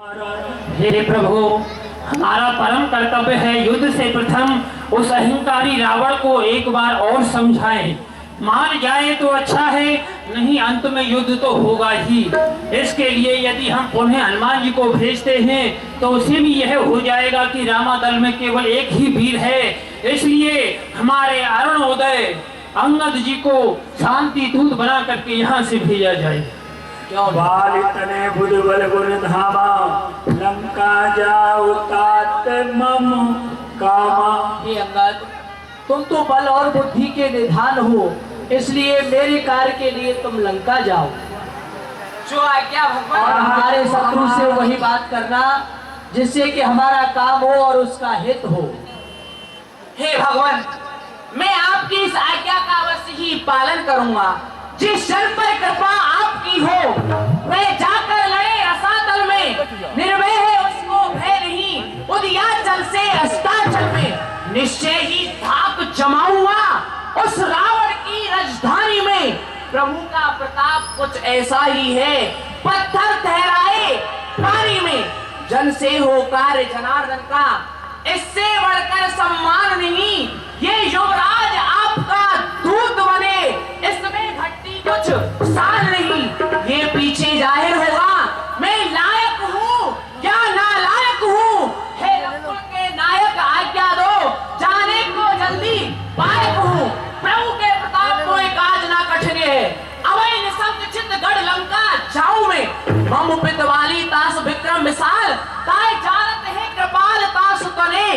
हे प्रभु, हमारा परम कर्तव्य है युद्ध से प्रथम उस अहंकारी रावण को एक बार और समझाएं। मान जाए तो अच्छा है, नहीं अंत में युद्ध तो होगा ही। इसके लिए यदि हम पुनः हनुमान जी को भेजते हैं तो उसे भी यह हो जाएगा कि रामादल में केवल एक ही वीर है। इसलिए हमारे अरुणोदय अंगद जी को शांति दूत बना करके यहाँ से भेजा जाए। बाल तने बुध बल गुण धामा लंका जाओ तात मम कामा। हे अंगद, तुम तो बल और बुद्धि के निधान हो, इसलिए मेरे कार्य के लिए तुम लंका जाओ। जो आज्ञा भगवान। और हमारे शत्रु से वही बात करना जिससे कि हमारा काम हो और उसका हित हो। हे भगवान, मैं आपकी इस आज्ञा का अवश्य ही पालन करूंगा। जिस जन पर कृपा आपकी हो वह जाकर लड़े रसातल में, निर्भय है उसको भय नहीं। उदयाचल से अस्ताचल में निश्चय ही धाक जमाऊंगा। उस रावण की राजधानी में प्रभु का प्रताप कुछ ऐसा ही है। पत्थर ठहराए पानी में, जन से हो कार्य जनार्दन का, इससे बढ़कर सम्मान नहीं। ये युवराज आपका दूत बने, इसमें घटती कुछ साल नहीं। ये पीछे जाहिर होगा मैं लायक हूँ या नालायक हूँ। हे रकुल के नायक आज्ञा दो, जाने को जल्दी पायक हूँ। प्रभु के प्रताप को एक आज ना कठिन है। अवै निशंक चित्तगढ़ लंका जाऊं मैं। मम पितवाली तास विक्रम विशाल, ताय जानत है कृपाल तास कने।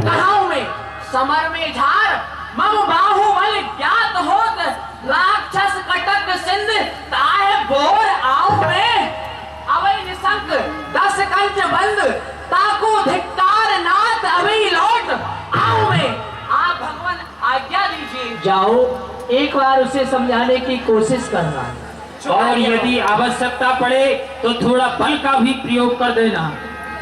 कहाऊं मैं समर में झार, मम बाहुबल ज्ञात होत। राक्षस कटक सिंध ताय बोर आऊं मैं। अवै निशंक 10 कंच बंद, ताको धिक्कार नाथ अभी लौट आऊं मैं। आप भगवान आज्ञा दीजिए। जाओ, एक बार उसे समझाने की कोशिश करना, और यदि आवश्यकता पड़े तो थोड़ा बल का भी प्रयोग कर देना।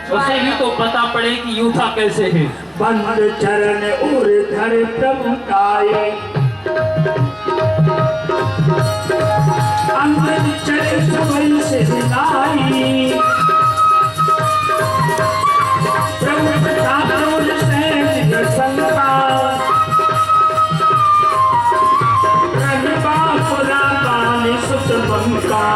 उसे भी तो पता पड़े कि यूथा कैसे है। बंद चरण और धर प्रभु काये, अंगद चले सबल से लाई। प्रभु प्रताप रोज सैन संता, पुरा पानी सुत बंका।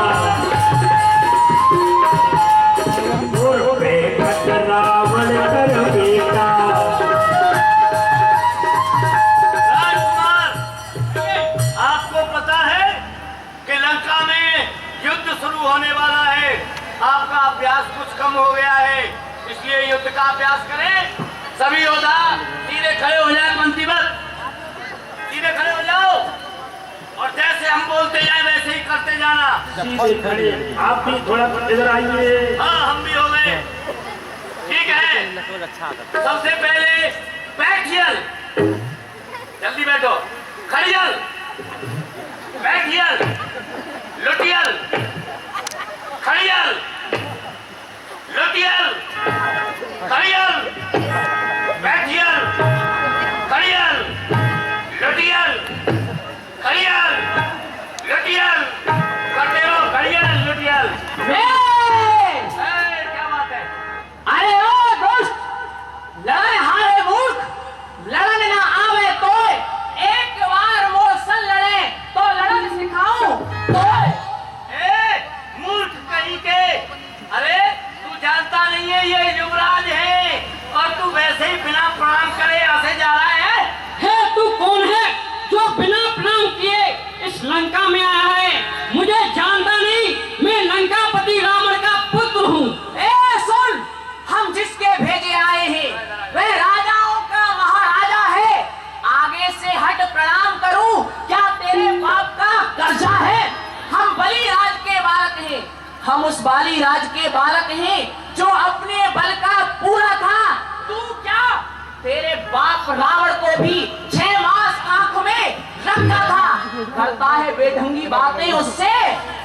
रावण कर बेटा। राजकुमार, आपको पता है कि लंका में युद्ध शुरू होने वाला है। आपका अभ्यास कुछ कम हो गया है, इसलिए युद्ध का अभ्यास करें। सभी योद्धा सीधे खड़े हो जाए, पंक्तिबद्ध सीधे खड़े हो जाओ और जैसे हम बोलते जाए वैसे ही करते जाना। सीधे खड़े, आप भी थोड़ा इधर आइए। हाँ, हम भी हो गए। ठीक है, सबसे पहले बैठियल, जल्दी बैठो। खड़ियल, बैठियल, लुटियल, खड़ियल, लुटियल, खड़ियल, बैठियल, खड़ियल, लुटियल, खड़ियल, लुटियल, करते रहो। खड़ियल, लुटियल। क्या बात है? अरे ओ दोस्त, लड़ाई हारे मूर्ख, लड़न ना आवे तो एक बार मोसन लड़े तो लड़न सिखाऊं तो। मूर्ख कहीं के। अरे तू जानता नहीं है ये युवराज है और तू वैसे ही बिना प्रणाम करे ऐसे जा रहा है। हे, तू कौन है जो बिना प्रणाम किए इस लंका में आया है? मुझे जानता नहीं, मैं लंकापति रावण का पुत्र हूँ। सुन, हम जिसके भेजे आए हैं वह राजाओं का महाराजा है। आगे से हट प्रणाम करूं, क्या तेरे बाप का कर्जा है? हम बलि राज के बालक हैं। हम उस बाली राज के बालक हैं जो अपने बल का पूरा था। तू क्या, तेरे बाप रावण को भी 6 मास आंख में रखा था। करता है बेढंगी बातें उससे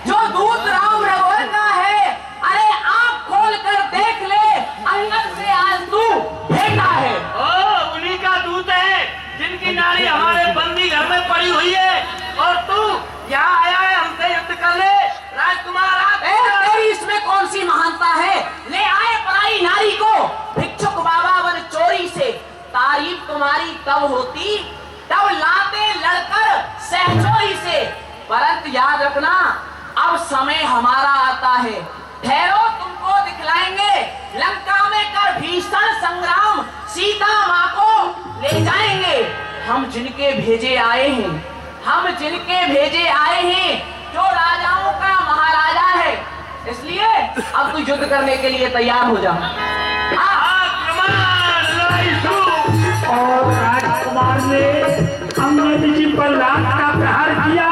जो दूत राम रघुवर का है। अरे आंख खोल कर देख ले, अंगद से आज तू भेटा है। ओ, उन्हीं का दूत है जिनकी नारी हमारे बंदी घर में पड़ी हुई है और तू यहाँ आया है हमसे युद्ध कर ले। राजकुमार, आप तेरी इसमें कौन सी महानता है? ले आए याद रखना, अब समय हमारा आता है। ठहरो, तुमको दिखलाएंगे लंका में कर भीषण संग्राम, सीता माँ को ले जाएंगे। हम जिनके भेजे आए हैं, हम जिनके भेजे आए हैं, जो राजाओं का महाराजा है। इसलिए अब तू युद्ध करने के लिए तैयार हो जा। और राजकुमार ने अंगद जी पर लात का प्रहार किया।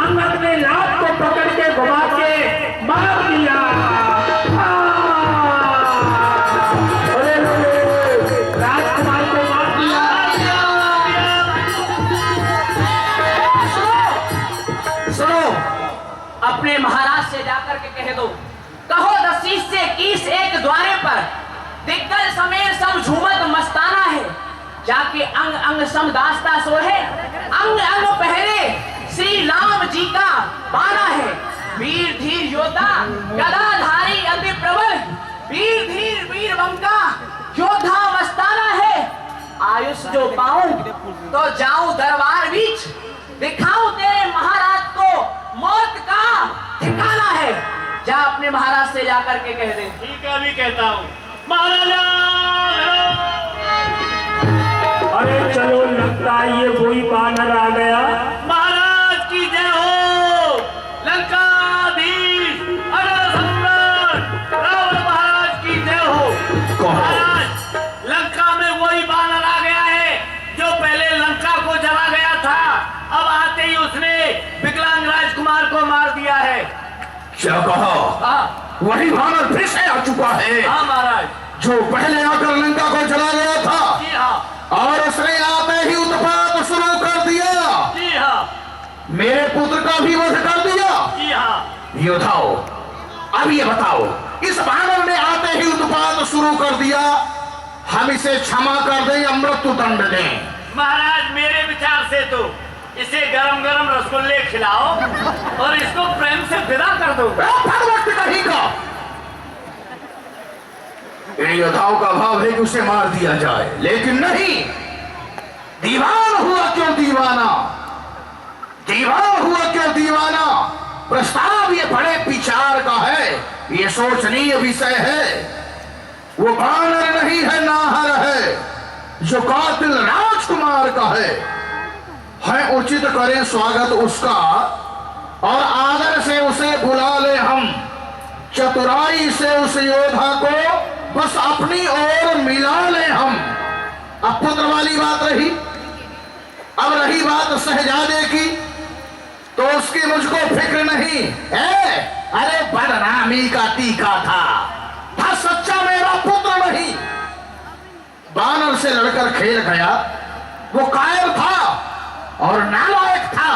अंगद ने लात को पकड़ के घुमा के मार दिया। राजकुमार को मार दिया। सुनो, अपने महाराज से जाकर के कह दो, कहो 10 से 21 एक द्वारे पर दिग्गज समेत सब झूमत मस्ताना है। जाके अंग अंग समदास्ता सोहे, अंग अंग पहले श्री राम जी का बाना है। वीर धीर योद्धा गदाधारी अति प्रबल, वीर धीर वीर बंका योद्धा मस्ताना है। आयुष जो पाऊं तो जाऊं दरबार बीच, दिखाऊं तेरे महाराज को मौत का ठिकाना है। जा अपने महाराज से जाकर के कह दे। ठीक है, अभी कहता हूँ। महाराजा अरे चलो, लगता है ये कोई बानर आ गया। महाराज की जय हो। लंकाधीश अरे सम्राट रावण महाराज की जय हो। महाराज, लंका में वही बानर आ गया है जो पहले लंका को जला गया था। अब आते ही उसने विकलांग राजकुमार को मार दिया है। क्या कहा? वही बानर फिर से आ चुका है। हाँ महाराज, जो पहले आकर लंका को जला गया था। जी हाँ, और उसने आते ही उत्पात शुरू कर दिया। जी हाँ, मेरे पुत्र का भी वध कर दिया। जी हाँ। योद्धाओ, अब ये बताओ, इस बानर ने आते ही उत्पात शुरू कर दिया, हम इसे क्षमा कर दें या मृत्यु दंड दें? महाराज, मेरे विचार से तो इसे गरम गरम रसगुल्ले खिलाओ और इसको प्रेम से विदा कर दो। भगवत कहीं का इन योद्धाओं का भाव है कि उसे मार दिया जाए, लेकिन नहीं। दीवान हुआ क्यों दीवाना, दीवान हुआ क्यों दीवाना। प्रस्ताव ये बड़े विचार का है, ये सोचनीय विषय है। वो बानर नहीं है, नाहर है, जो कातिल राजकुमार का है उचित करें स्वागत उसका और आदर से उसे बुला ले हम। चतुराई से उस योद्धा को बस अपनी ओर मिला ले हम। अब पुत्र वाली बात रही, अब रही बात शहजादे की, तो उसकी मुझको फिक्र नहीं है। अरे बदनामी का टीका था सच्चा मेरा पुत्र नहीं। बानर से लड़कर खेल गया, वो कायर था और नालायक था।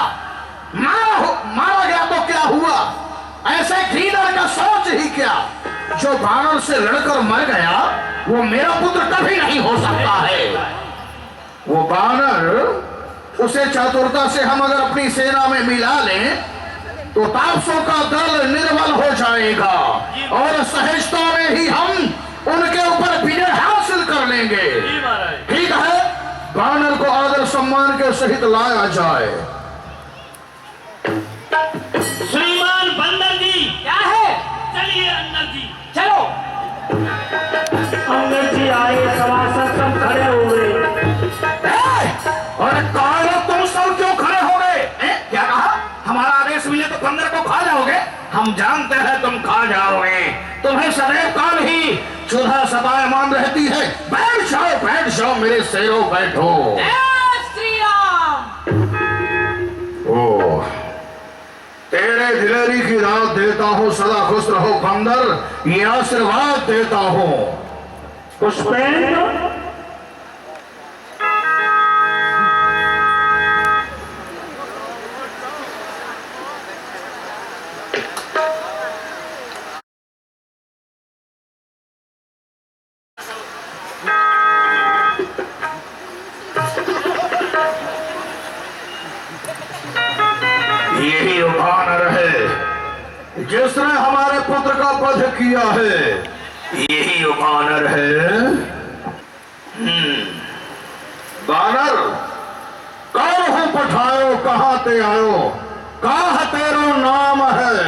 मारा गया तो क्या हुआ, ऐसे घीनर का सोच ही क्या। जो बानर से लड़कर मर गया वो मेरा पुत्र कभी नहीं हो सकता है। वो बानर, उसे चतुरता से हम अगर अपनी सेना में मिला लें तो तापसों का दल निर्बल हो जाएगा और सहजता में ही हम उनके ऊपर विजय हासिल कर लेंगे। ठीक है, बानर को आदर सम्मान के सहित लाया जाए। श्रीमान बंदर जी, क्या है? चलिए अंदर जी। चलो। अंगद जी आए, सभासद सब खड़े हो गए। अरे कौन हो तुम सब, क्यों खड़े हो गए? क्या कहा? हमारा आदेश मिले तो बंदर को खा जाओगे? हम जानते हैं तुम खा जाओगे। तुम्हें सदैव काल ही चूल्हा सतायमान रहती है। बैठ जाओ मेरे शेरों, बैठो। श्री राम। ओ, तेरे दिलेरी की दावत देता हूँ, सदा खुश रहो बंदर, ये आशीर्वाद देता हूँ। पुष्पेंद्र, यही बानर है जिसने हमारे पुत्र का वध किया है। यही बानर है। बानर, कौन हो पठायो, कहाँ ते आयो? काह तेरो नाम है?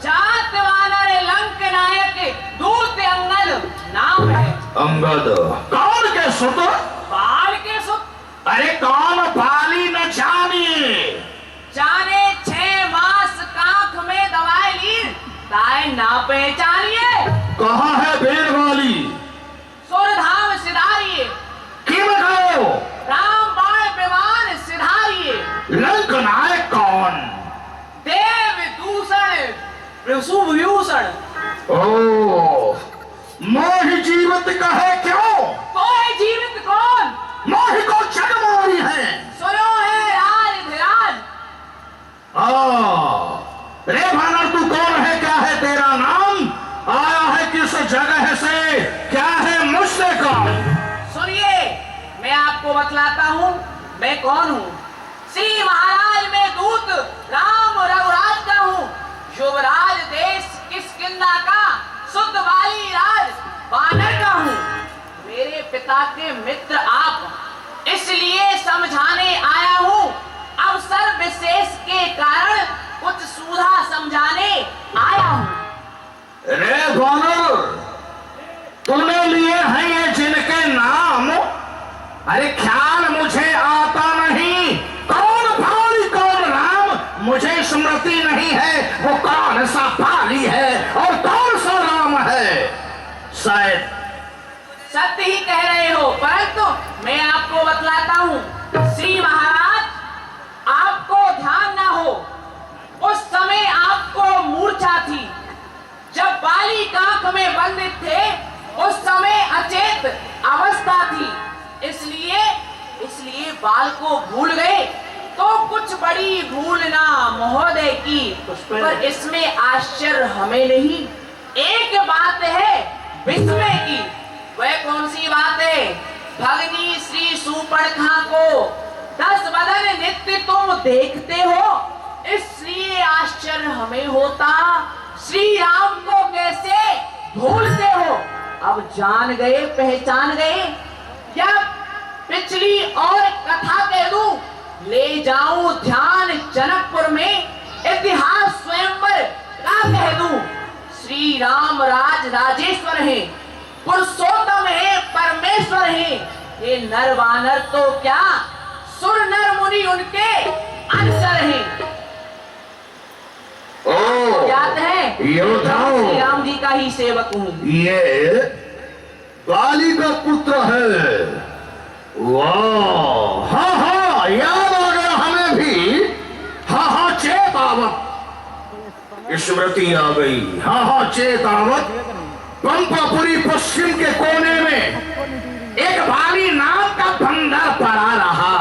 जात वानर लंक नायक दूत अंगद नाम है। अंगद कौन के सुत? बाल के सुत। अरे कौन बाली न जानिए? जाने 6 मास काख में दवाई ली ताए ना पहचानिए। कहाँ है बेर वाली? सुरधाम सिधारिये। किम गयो? राम बाण विमान सिधारिये। लंक नायक कौन? देव दूषण विभूषण। ओ मोहि जीवित कहे क्यों? कोई जीवित कौन? मोहि को जग मोरी है। सुनो है राज धिराज। रे भानर तू कौन है? क्या है तेरा नाम? आया है किस जगह से? क्या है मुझसे कौन? सुनिए मैं आपको बतलाता हूँ मैं कौन हूँ। श्री महाराज में दूत राम रघुराज का हूँ। युवराज देश किष्किंधा का शुद्ध वाली राज वानर का हूँ। मेरे पिता के मित्र आप इसलिए समझाने आया हूँ। अवसर विशेष के कारण कुछ सुधा समझाने आया हूँ। रे वानर तूने लिए हैं ये जिनके नाम? अरे ख्याल मुझे आता नहीं। कौन भाली कौन राम मुझे स्मृति नहीं है। वो कौन सा भाली है और कौन सा राम है? शायद सत्य ही कह रहे हो परंतु मैं आपको बतलाता हूँ। श्री महाराज आपको ध्यान ना हो उस समय आपको मूर्छा थी। जब बाली कांख में बंदित थे उस समय अचेत अवस्था थी। इसलिए बाल को भूल गए तो कुछ बड़ी भूल ना महोदय की। पर इसमें आश्चर्य हमें नहीं। एक बात है विस्मय की। वह कौन सी बात है? भगनी श्री सुपर्णखा को 10 बदन नित्य तुम देखते हो इसलिए आश्चर्य हमें होता। श्री राम को कैसे भूलते हो? अब जान गए पहचान गए। या पिछली और कथा कह दूं? ले जाऊं ध्यान जनकपुर में इतिहास स्वयंवर का कह दूं। श्री राम राजेश्वर है पुरुषोत्तम है परमेश्वर है। ये नर वानर तो क्या सुर नर मुनि उनके अनुचर हैं। याद है योद्धाओं श्री राम जी का ही सेवक हूँ। ये बाली का पुत्र है। वाह हाँ हाँ याद आ गया हमें भी। हाँ हाँ चेतावत स्मृति आ गई। हाँ हाँ चेतावत पंपापुरी पश्चिम के कोने में एक बाली नाम का बंदर पड़ा रहा।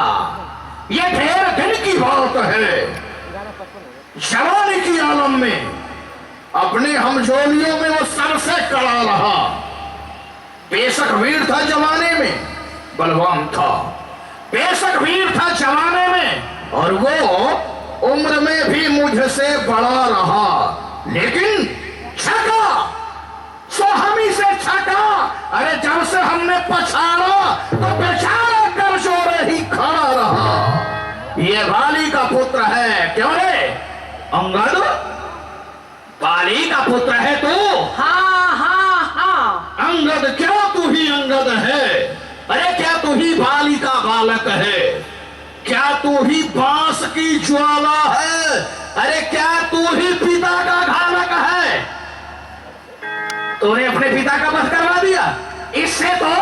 ये ढेर दिन की बात है। जवानी की आलम में अपने हमजोलियों में वो सबसे कड़ा रहा। बेशक वीर था जमाने में बलवान था। बेशक वीर था जमाने में और वो उम्र में भी मुझसे बड़ा रहा। लेकिन छका सो हम ही से छका। अरे जब से हमने पछाड़ा तो बेचारा कर जोरे ही खड़ा रहा। ये बाली का पुत्र है। क्यों रे अंगद? बाली का पुत्र है तू? हाँ हाँ हाँ अंगद क्या तू ही अंगद है? अरे क्या तू ही बाली का बालक है? क्या तू ही बांस की ज्वाला है? अरे क्या तू ही पिता का घातक है? तूने अपने पिता का वध करवा दिया। इससे तो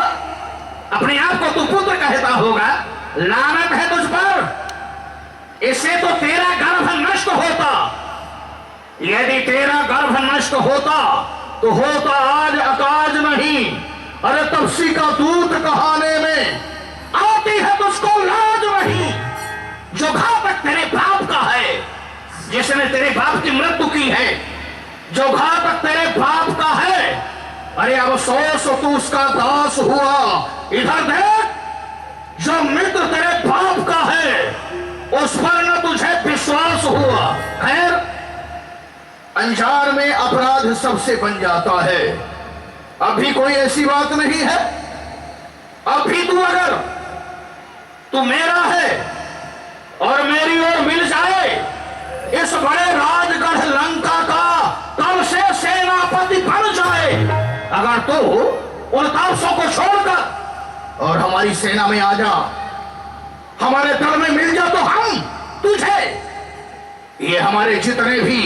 अपने आप को तू पुत्र कहता होगा। लानत है तुझ पर। इससे तो तेरा गर्भ नष्ट होता। यदि तेरा गर्भ नष्ट होता तो होता आज अकाज नहीं। अरे तपसी का दूत कहाने में आती है तुझको लाज नहीं। जो घातक तेरे बाप का है जिसने तेरे बाप की मृत्यु की है। जो घातक तेरे बाप का है। अरे अफसोस तू उसका दास हुआ। इधर देख जो मित्र तेरे बाप का है उस पर न तुझे विश्वास हुआ। खैर अंजार में अपराध सबसे बन जाता है। अभी कोई ऐसी बात नहीं है। अभी तू अगर तू मेरा है और मेरी ओर मिल जाए इस बड़े राजगढ़ लंका का कब से सेनापति बन जाए। अगर तू उन तापसों को छोड़कर और हमारी सेना में आ जा, हमारे दल में मिल जा, तो हम तुझे, ये हमारे जितने भी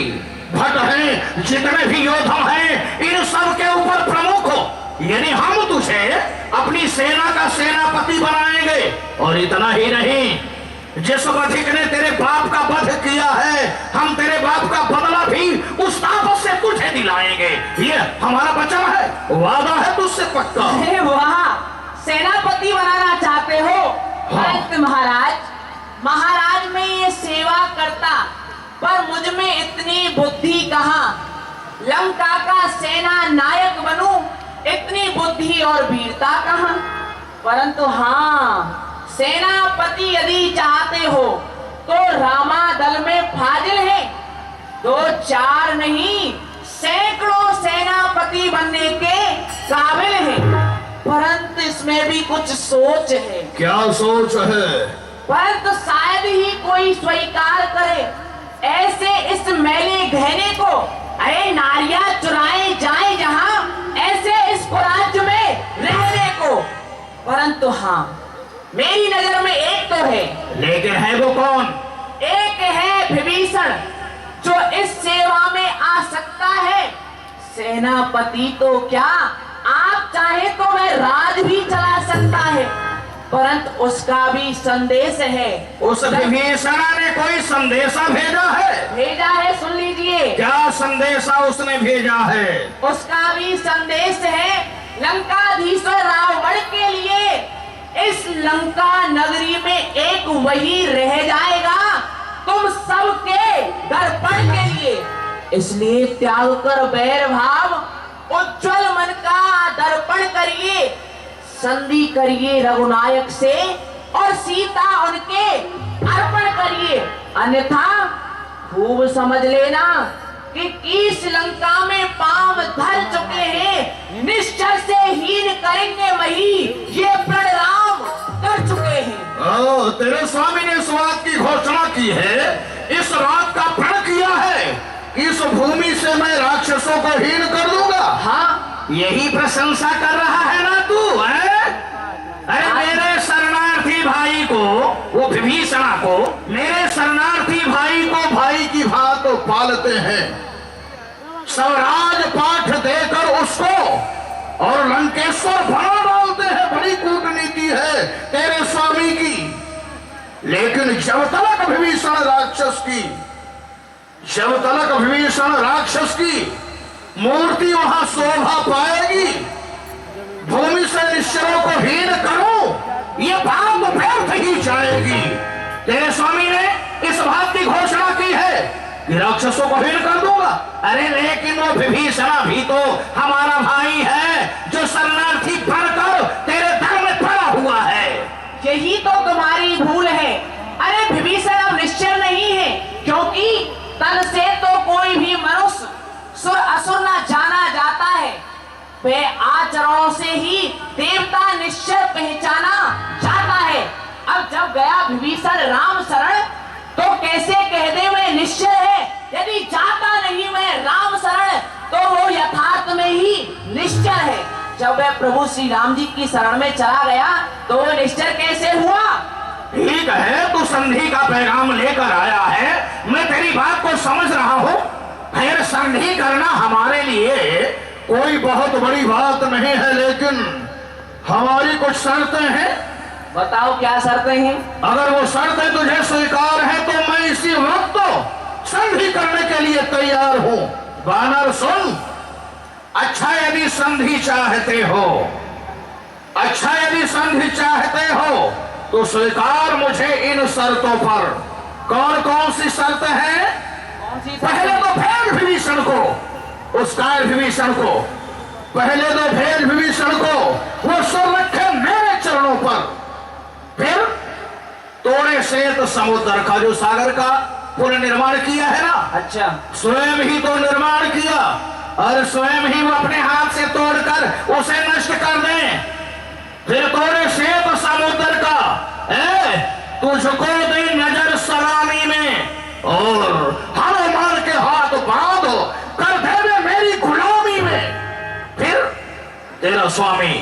भट हैं, जितने भी योद्धा हैं, इन सब के ऊपर प्रमुख हो, यानी हम तुझे अपनी सेना का सेनापति बनाएंगे। और इतना ही नहीं, जिस बधिक ने तेरे बाप का वध किया है, हम तेरे बाप का बदला भी उस तापस से तुझे दिलाएंगे। ये हमारा वचन है, वादा है तुझसे पक्का। अरे वाह, सेनापति बनाना चाहते हो? हाँ। महाराज मैं ये सेवा करता, पर मुझ में इतनी बुद्धि कहाँ? लंका का सेना नायक बनूं, इतनी बुद्धि और वीरता कहाँ? परंतु हाँ, सेनापति यदि चाहते हो तो रामा दल में फाजिल है, 2-4 नहीं, सैकड़ों सेनापति बनने के काबिल हैं। परंतु इसमें भी कुछ सोच है। क्या सोच है? परंतु शायद ही कोई स्वीकार करे ऐसे इस मैले गहने को। अरे नारियां चुराए जाए जहां, ऐसे इस राज्य में रहने को। परंतु हाँ, मेरी नजर में एक तो है। लेकिन है वो कौन? एक है विभीषण, जो इस सेवा में आ सकता है। सेनापति तो क्या, आप चाहे तो वह राज भी चला सकता है, परंतु उसका भी संदेश है। उस विभीषण ने कोई संदेशा भेजा है? भेजा है, सुन लीजिए। क्या संदेशा उसने भेजा है? उसका भी संदेश है, लंकाधीश्वर रावण के लिए इस लंका नगरी में एक वही रह जाएगा तुम सबके दर्पण के लिए। इसलिए त्याग कर बैर भाव, उज्जवल मन का दर्पण करिए, संधि करिए रघुनायक से और सीता उनके अर्पण करिए। अन्यथा खूब समझ लेना कि किस लंका में पांव धर चुके हैं, निश्चय से हीन करेंगे वही, ये प्रणाम कर चुके हैं। तेरे स्वामी ने इस बात की घोषणा की है, इस बात का प्रण किया है, इस भूमि से मैं राक्षसों को हीन कर दूंगा। हाँ, यही प्रशंसा कर रहा है ना तू? अरे मेरे शरणार्थी भाई को, वो विभीषण को, मेरे शरणार्थी भाई को भाई की भांति तो पालते हैं, सब राजपाठ देकर उसको और लंकेश्वर बना डालते हैं। बड़ी कूटनीति है तेरे स्वामी की। लेकिन जब तक विभीषण राक्षस की मूर्ति वहां शोभा पाएगी, भूमि से निश्चरों को हीन करो, ये बात व्यर्थ ही जाएगी। तेरे स्वामी ने इस बात की घोषणा की है कि राक्षसों को हीन कर दूंगा। अरे लेकिन वो विभीषण भी तो हमारा भाई है, जो शरणार्थी बनकर तेरे दर में पड़ा हुआ है। यही तो तुम्हारी भूल है। अरे विभीषण अब निश्चर नहीं है, क्योंकि तन से तो कोई भी मनुष्य सुर असुर न जाना जाता है, वे आचरणों से ही देवता निश्चय पहचाना जाता है। अब जब गया विभीषण राम शरण, तो कैसे कह दे वह निश्चय है? यदि जाता नहीं वह राम शरण, तो वो यथार्थ में ही निश्चय है। जब वह प्रभु श्री राम जी की शरण में चला गया, तो वो निश्चय कैसे हुआ? ठीक है, तू संधि का पैगाम लेकर आया है, मैं तेरी बात को समझ रहा हूँ। फिर संधि करना हमारे लिए कोई बहुत बड़ी बात नहीं है, लेकिन हमारी कुछ शर्तें हैं। बताओ क्या शर्तें हैं? अगर वो शर्तें तुझे स्वीकार है तो मैं इसी वक्त संधि करने के लिए तैयार हूँ। वानर सुन, अच्छा यदि संधि चाहते हो तो स्वीकार मुझे इन शर्तों पर। कौन कौन सी शर्त है? पहले तो भेद विभीषण को, उस कायर विभीषण को, पहले तो भेद विभीषण को वो सुर रखे मेरे चरणों पर। फिर तोड़े श्वेत समुद्र का, जो सागर का पुनर्निर्माण किया है ना, अच्छा, स्वयं ही तो निर्माण किया और स्वयं ही वो अपने हाथ से तोड़कर उसे नष्ट कर दे। फिर तोड़े श्वेत समुद्र का तुझको दी नजर सलामी में और हनुमान के हाथ बांध कर देवे मेरी गुलामी में। फिर तेरा स्वामी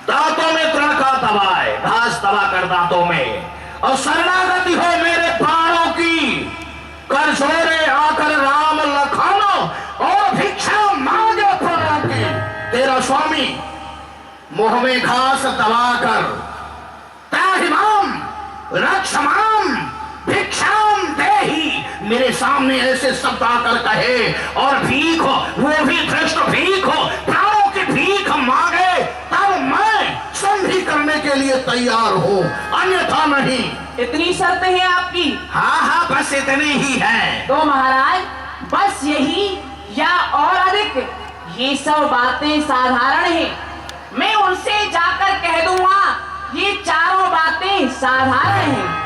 दांतों में तड़का दबाए, घास दबा कर दांतों में, और शरणागति हो मेरे प्राणों की। कर जोरे आकर राम लखन और भिक्षा मांगे प्राणों की। तेरा स्वामी मुंह में घास दबाकर ताहिमाम रक्षमाम भिक्षाम देही मेरे सामने ऐसे शब्द आकर कहे, और भीख हो, वो भी धृष्ट भीख हो, प्राणों की भीख मांगे, तब मैं संधि करने के लिए तैयार हूँ, अन्यथा नहीं। इतनी शर्त है आपकी? हाँ हाँ, बस इतनी ही है। तो महाराज बस यही या और अधिक? ये सब बातें साधारण हैं, मैं उनसे जाकर कह दूंगा ये चारों बातें साधारण हैं।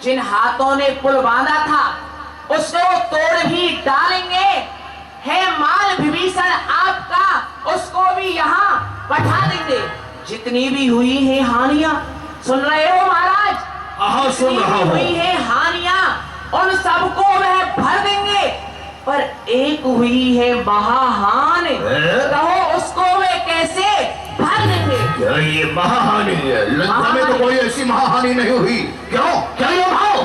जिन हाथों ने पुल बांधा था उसको तोड़ भी डालेंगे। है माल विभीषण आपका, उसको भी यहाँ बैठा देंगे। जितनी भी हुई है हानियां, सुन रहे हो महाराज? हाँ, सुन रहा हूँ। हुई है हानियां, उन सबको वह भर देंगे, पर एक हुई है महाहानि, कहो उसको वे कैसे भर देंगे? क्या ये महाहानि है? लंका में तो कोई ऐसी महाहानि नहीं हुई। क्यों? क्या ये भाव?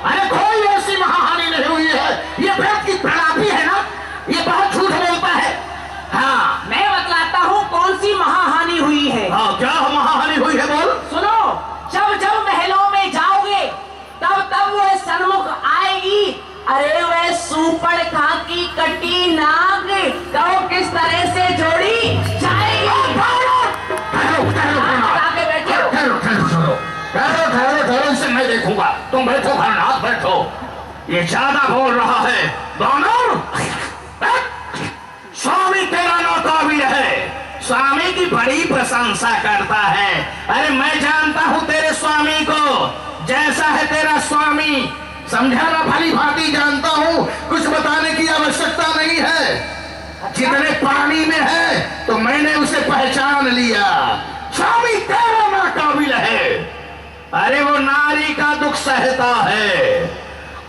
अरे कोई ऐसी महाहानि नहीं हुई है। ये व्यक्ति की प्रलापी है ना, ये बहुत झूठ बोलता है। हाँ, मैं बतलाता हूँ कौन सी महाहानि हुई है। हाँ, क्या महाहानि हुई है बोल। सुनो, जब जब महलों में जाओगे तब तब वह सन्मुख आएगी। अरे वह सूपड़ खा की कटी नाग, कहो किस तरह से जोड़ी जाएगी। ठहरो, इसे मैं देखूंगा। तुम बैठो, भरनाथ बैठो। ये ज्यादा बोल रहा है। बानर, स्वामी तेरा नाकाबिल है, स्वामी की बड़ी प्रशंसा करता है। अरे मैं जानता हूँ तेरे स्वामी को, जैसा है तेरा स्वामी समझा ना, भली भांति जानता हूँ, कुछ बताने की आवश्यकता नहीं है। जितने पानी में है तो मैंने उसे पहचान लिया। स्वामी तेरा नाकाबिल है। अरे वो नारी का दुख सहता है,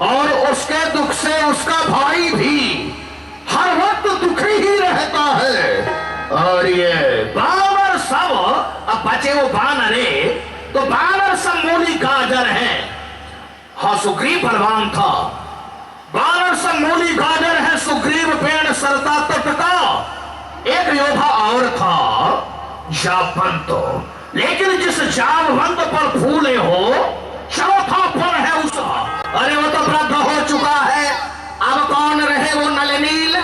और उसके दुख से उसका भाई भी हर वक्त दुखी ही रहता है। और ये बानर सब, अब बचे वो बानरे, तो बानर सब मूली गाजर हैं। हाँ, सुग्रीव बलवान था, बानर सब मूली गाजर है। सुग्रीव पेड़ सरता तट का। एक योद्धा और था जामवंत, लेकिन जिस जामवंत पर फूले हो चौथा फल है उसका। अरे वो तो वृद्ध हो चुका है, अब कौन रहे वो नलनील?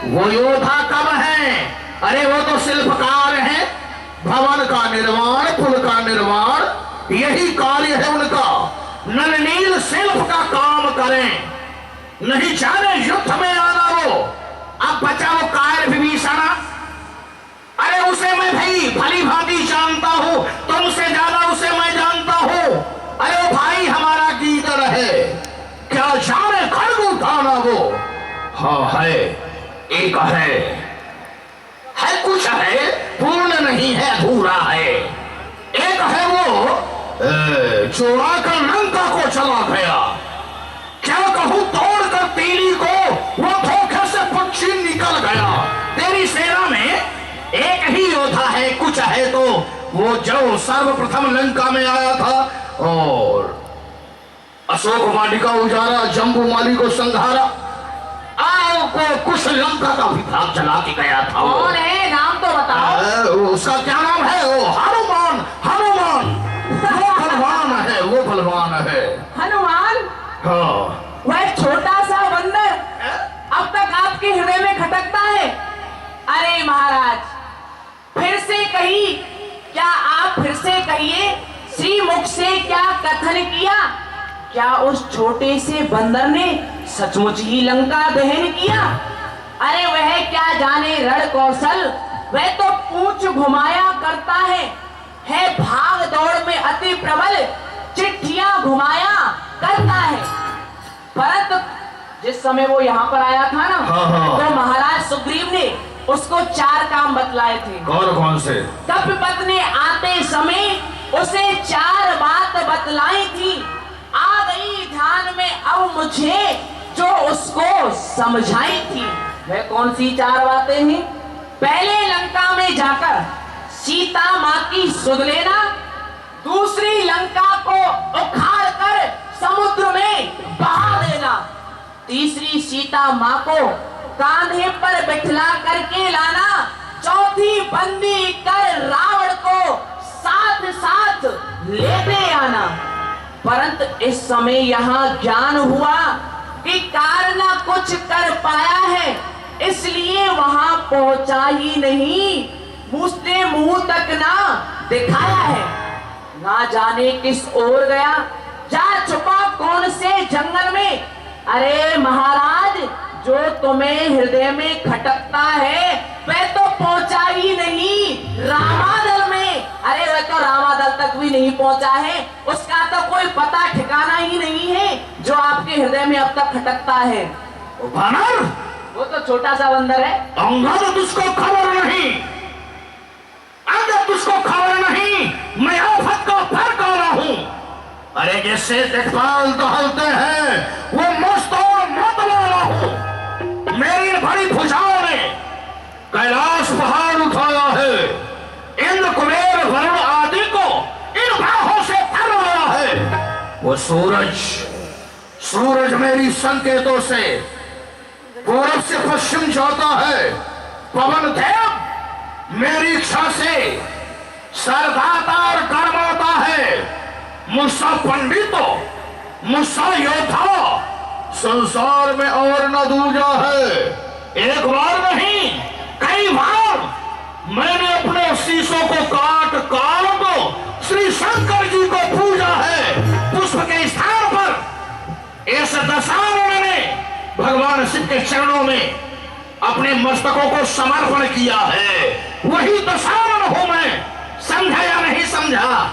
वो योद्धा कब है? अरे वो तो शिल्पकार है, भवन का निर्माण, पुल का निर्माण, यही कार्य है उनका। नलनील शिल्प का काम करें, नहीं जाने युद्ध में आना वो। अब बचा वो कायर विभीषण, अरे उसे मैं भाई भली भांति जानता हूँ, तुमसे ज्यादा उसे मैं जानता हूँ। अरे वो भाई हमारा गीदड़ है, क्या जाने खड़ग उठाना वो। हाँ है, एक है कुछ है, पूर्ण नहीं है, अधूरा है। एक है वो चोरा कर लंका को चला गया। क्या कहूं, तोड़ कर तीली को वो धोखे से पक्षी निकल गया। तेरी सेना में एक ही योद्धा है, कुछ है तो वो जो सर्वप्रथम लंका में आया था और अशोक वाटिका उजारा, जम्बू माली को संघारा, को कुछ लंका का विभाग चला के गया था। कौन है, नाम तो बताओ। उसका क्या नाम है? वो हनुमान। वो बलवान है, वो बलवान है। हनुमान? हाँ। वह छोटा सा बंदर अब तक आपके हृदय में खटकता है। अरे महाराज, फिर से कही, क्या आप फिर से कहिए, श्री मुख से क्या कथन किया? क्या उस छोटे से बंदर ने सचमुच ही लंका दहन किया? अरे वह क्या जाने रण कौशल, वह तो पूंछ घुमाया करता है भाग दौड़ में अति प्रबल, चिट्ठियां घुमाया करता है। परंतु जिस समय वो यहाँ पर आया था ना, तो महाराज सुग्रीव ने उसको 4 काम बतलाए थे। कौन से? कपिपत ने आते समय उसे 4 बात बतलाई थी। आ गई ध्यान में अब मुझे जो उसको समझाई थी वह कौन सी 4 बातें हैं? पहले लंका में जाकर सीता माँ की सुध लेना, दूसरी लंका को उखाड़ कर समुद्र में बहा देना, तीसरी सीता माँ को कांधे पर बिठला करके लाना, चौथी बंदी कर रावण को साथ साथ लेते आना। परंतु इस समय यहाँ ज्ञान हुआ कि कारना कुछ कर पाया है, इसलिए वहां पहुंचा ही नहीं, उसने मुंह तक ना दिखाया है। ना जाने किस ओर गया, जा छुपा कौन से जंगल में। अरे महाराज, जो तुम्हें हृदय में खटकता है वह तो पहुंचा ही नहीं रामादल में। अरे वह तो रामादल तक भी नहीं पहुंचा है, उसका तो कोई पता ठिकाना ही नहीं है जो आपके हृदय में अब तक खटकता है। बानर, वो तो छोटा सा बंदर है। अंगद तुझको खबर नहीं, अंगद तुझको खबर नहीं, मैं आफत का फर काला हूं। अरे जैसे देखभाल टहलते हैं वो मस्त और मतवाला हूं। मेरी बड़ी भुजाओं ने कैलाश पहाड़ उठाया है, इंद्र कुबेर वरुण आदि को इन बाहों से थर लाया है। वो सूरज मेरी संकेतों से पूरब से पश्चिम जाता है, पवन देव मेरी इच्छा से सरदाता और गर्माता है। मुझसा पंडितों, मुझसा योद्धा संसार में और न दूजा है। एक बार नहीं कई बार मैंने अपने शीशों को काट काट श्री शंकर जी को पूजा है। पुष्प के स्थान पर इस दशानन ने भगवान शिव के चरणों में अपने मस्तकों को समर्पण किया है। वही दशानन हूं मैं, समझा या नहीं समझा?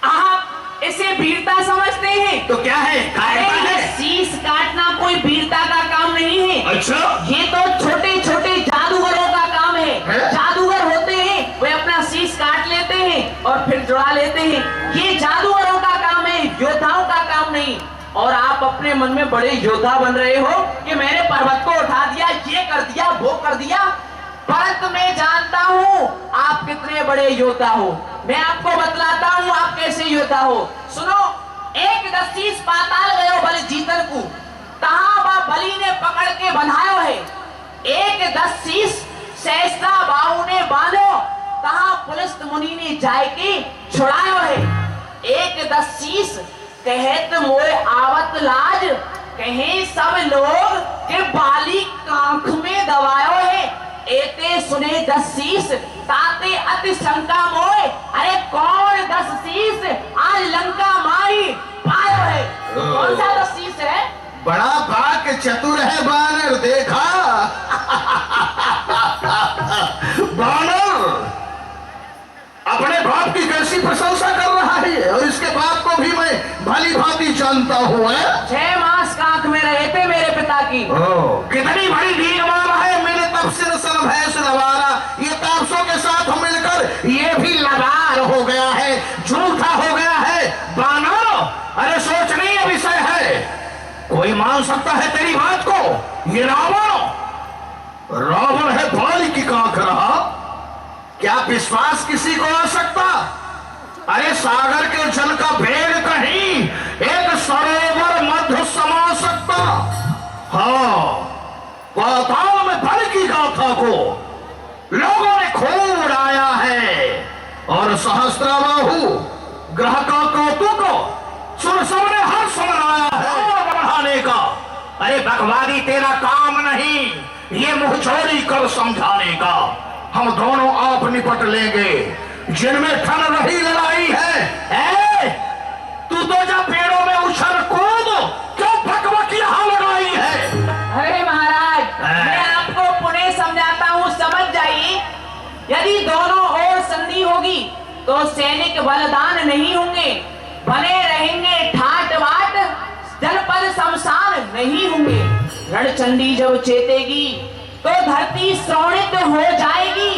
आप इसे वीरता समझते हैं? तो क्या है? कायरता है? शीश काटना कोई वीरता का काम नहीं है। अच्छा, ये तो छोटे छोटे जादूगरों का काम है। जादूगर होते हैं, वे अपना शीश काट लेते हैं और फिर जुड़ा लेते हैं। ये जादूगरों का काम है, योद्धाओं का काम नहीं। और आप अपने मन में बड़े योद्धा बन रहे हो कि मैंने पर्वत को उठा दिया, ये कर दिया, वो कर दिया। परंतु मैं जानता हूँ आप कितने बड़े योद्धा हो। मैं आपको बतलाता हूँ आप कैसे योद्धा हो। सुनो, एक दस्तीस पाताल गयो बलि जीतन को, तहां बा बलि ने पकड़ के बंधायो है। एक दस्तीस सहस्त्रा बाहु ने बांधो, तहां पुलिस मुनि ने जाय के छुड़ायो है। एक दस्तीस कहत मोए आवत लाज, कहे सब लोग के बाली कांख में दबायो है। एते सुने 10 शीश, ताते अति शंका मोए। अरे कौन 10 शीश आज लंका मारी पायो है? कौन सा 10 शीश है? बड़ा बाक चतुर है बानर, देखा? बानर अपने बाप की कैसी प्रशंसा कर रहा है, और इसके बाप को भी मैं भली भांति जानता हूँ। 6 मास कांख में रहे थे मेरे पिता की। कितनी बड़ी वीरमाला है मेरे तपसिर सन भैंस नवारा। ये तापसों के साथ मिलकर ये भी लगार हो गया है, झूठा हो गया है। बानर, अरे सोचनीय विषय है, कोई मान सकता है तेरी बात को? ये रावण है बाली की कांख रहा, क्या विश्वास किसी को आ सकता? अरे सागर के जल का भेद कहीं एक सरोवर मध्य समा सकता। हाँ, पाताल में बल की गाथा को लोगों ने खूब उड़ाया है, और सहस्त्राबाहु ग्रह का कौतुक सुन सबने हर्ष मनाया है बढ़ाने का। अरे बकवादी तेरा काम नहीं, ये मुंह चोरी कर समझाने का। हम दोनों आप निपट लेंगे, जिनमें ठन रही लड़ाई है। तू तो जब पेड़ों में उछल कूद, क्यों भकभक यहाँ लगाई है? अरे महाराज, मैं आपको पुनः समझाता हूँ, समझ जाइए। यदि दोनों ओर संधि होगी तो सैनिक बलदान नहीं होंगे, बने रहेंगे ठाट बाट, जनपद शमशान नहीं होंगे। रणचंडी जब चेतेगी तो धरती श्रोणित हो जाएगी।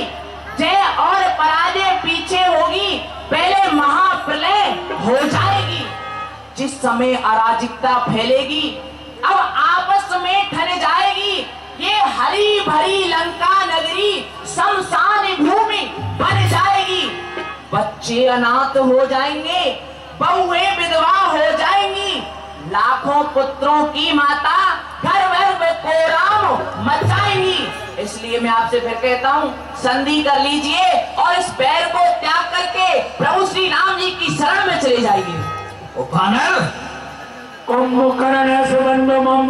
जय और पराजय पीछे होगी, पहले महाप्रलय हो जाएगी। जिस समय अराजकता फैलेगी, अब आपस में ठन जाएगी ये हरी भरी लंका नगरी शमशान भूमि बन जाएगी। बच्चे अनाथ हो जाएंगे, बहुएं विधवा हो जाएंगी, लाखों पुत्रों की माता घर भर में कोराम मचाएंगी। इसलिए मैं आपसे फिर कहता हूँ, संधि कर लीजिए और इस बैर को त्याग करके प्रभु श्री राम जी की शरण में चले जाइए। ओ बानर, कुंभकर्ण सुबंधमम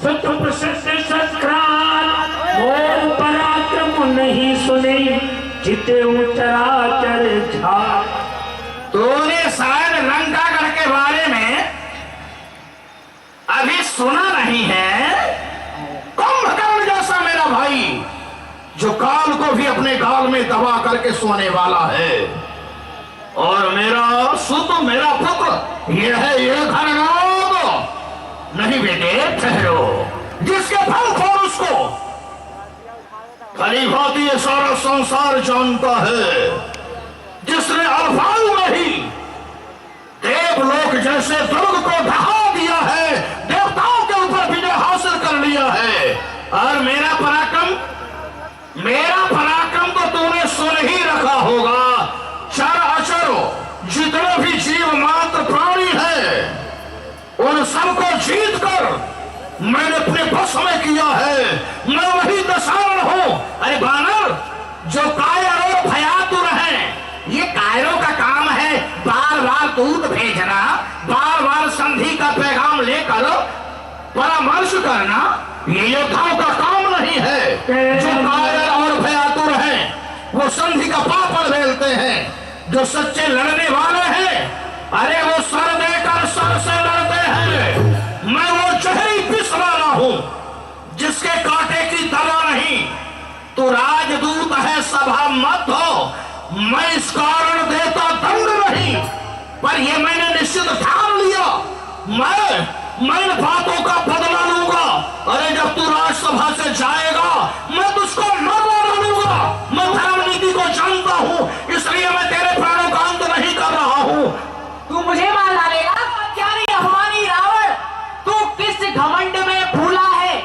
सुत प्रसिद्ध सत्क्रांत, मोर पराक्रम नहीं सुने जिते चराचर झाड़। तूने शायद लंकागढ़ के बारे में अभी सुना नहीं है। कुंभकर्ण जैसा मेरा भाई जो काल को भी अपने गाल में दबा करके सोने वाला है, और मेरा सुत मेरा पुत्र ये है ये घरनाद। नहीं बेटे ठहरो, जिसके फल खोर उसको भली भांति ये सारा संसार जानता है। जिसने अल्फायु में ही देवलोक जैसे दुर्ग को ढहा दिया है, देवताओं के ऊपर विजय हासिल कर लिया है। और मेरा पराक्रम तो तूने सुन ही रखा होगा। चर अचर जितने भी जीव मात्र प्राणी है, उन सबको जीत कर मैंने अपने बस में किया है। मैं वही दशारण हूं। अरे बानर, जो कायर और भयातुर है, ये कायरों का काम है बार बार दूत भेजना, बार बार संधि का पैगाम लेकर परामर्श करना। ये योद्धाओं का काम नहीं है। जो कायर और भयातुर हैं, वो संधि का पापड़ बेलते हैं। जो सच्चे लड़ने वाले हैं, अरे वो सर देकर सर से लड़ते हैं। मैं वो जहरी विष वाला हूं जिसके कांटे की दवा नहीं। तू राजदूत है, सभा मत हो। मैं इस कारण देता दंड नहीं, पर ये मैंने निश्चित ठान लिया। मैं इन बातों का बदला लूंगा। अरे जब तू राजसभा से जाएगा, मैं तुझको मरवा डालूंगा। मैं धर्म नीति को जानता हूं, इसलिए मैं तेरे प्राणों का अंत नहीं कर रहा हूं। तू मुझे मार डालेगा? क्या रे अभिमानी रावण, तू किस घमंड में भूला है?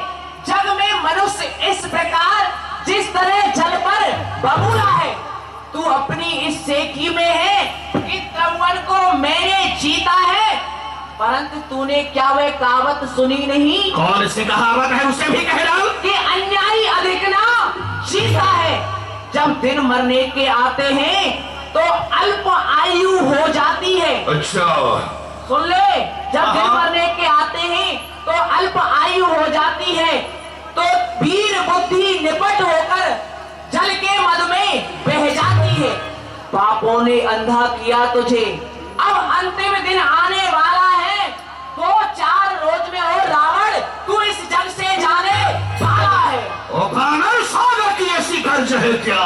जग में मनुष्य इस प्रकार जिस तरह जल पर बबूला है, तू अपनी इस सेखी में है कि त्रिभुवन को मैंने जीता है। परंतु तूने क्या वह कहावत सुनी नहीं? कौन सी कहावत है, उसे भी कह डाल। कि अन्यायी अधिक ना जीता है। जब दिन मरने के आते हैं तो अल्प आयु हो जाती है। अच्छा, सुन ले, जब दिन मरने के आते हैं तो अल्प आयु हो जाती है, तो वीर बुद्धि निपट होकर जल के मद में बह जाती है। पापों ने अंधा किया तुझे, अब अंतिम दिन आने वाला है। 2-4 रोज में हो रावण, तू इस जग से जाने वाला है। ओ बानर, सागर की ऐसी गर्ज है क्या?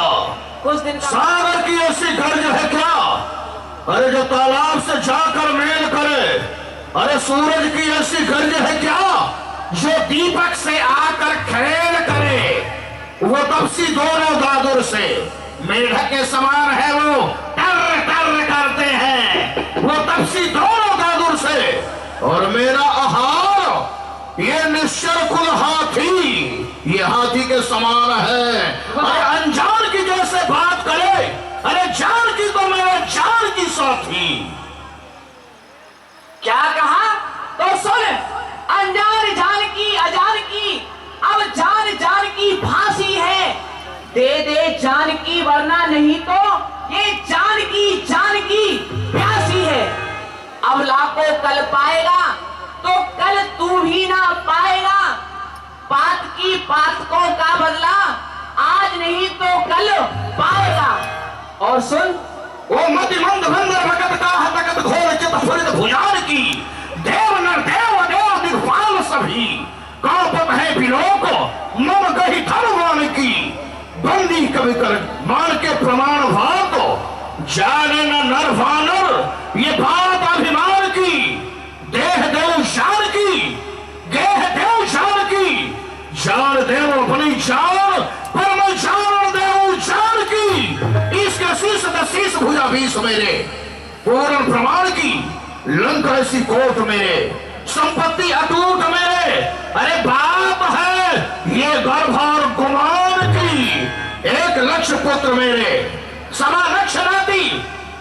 कुछ दिन का सागर की ऐसी गर्ज है क्या? अरे जो तालाब से जाकर मेल करे। अरे सूरज की ऐसी गर्ज है क्या? जो दीपक से आकर खेल करे। वो तपसी दोनों दादुर से मेढक के समान है, वो टर टर करते हैं। वो तपसी दोनों दादुर से, और मेरा आहार ये निश्चर कुल हाथी, ये हाथी के समान है। अरे अनजान की जैसे बात करे, अरे जान की तो मेरा जान की साथी। क्या कहा? तो सुन, अनजान जान की अजान की, अब जान जान की फांसी है। दे दे जान की, वरना नहीं तो ये जान की प्यासी है। अब लाखों कल पाएगा तो कल तू भी ना पाएगा। पात की पातकों का बदला आज नहीं तो कल पाएगा। और सुन, वो मतिमंद बंदर भगत का हतकत घोर चित फुरित भुजान की, देव नर देव देव दिग्पाल सभी, कांपत है बिलोक मम कही धर्मवान की। बंदी कवि कर मान के प्रमाण भात, जाने न नर वानर ये बात अभिमान की। देह देव शान की, गेह देव शान की, जान देव अपनी जान, पर मैं जान देव जान की। इसके शीश दशीस भुजा बीस मेरे पूर्ण प्रमाण की। लंका ऐसी कोट मेरे, संपत्ति अटूट मेरे। अरे बाप है ये गर्भ और गुमान की, 1 लक्ष पुत्र मेरे, 1.25 लक्ष नाती,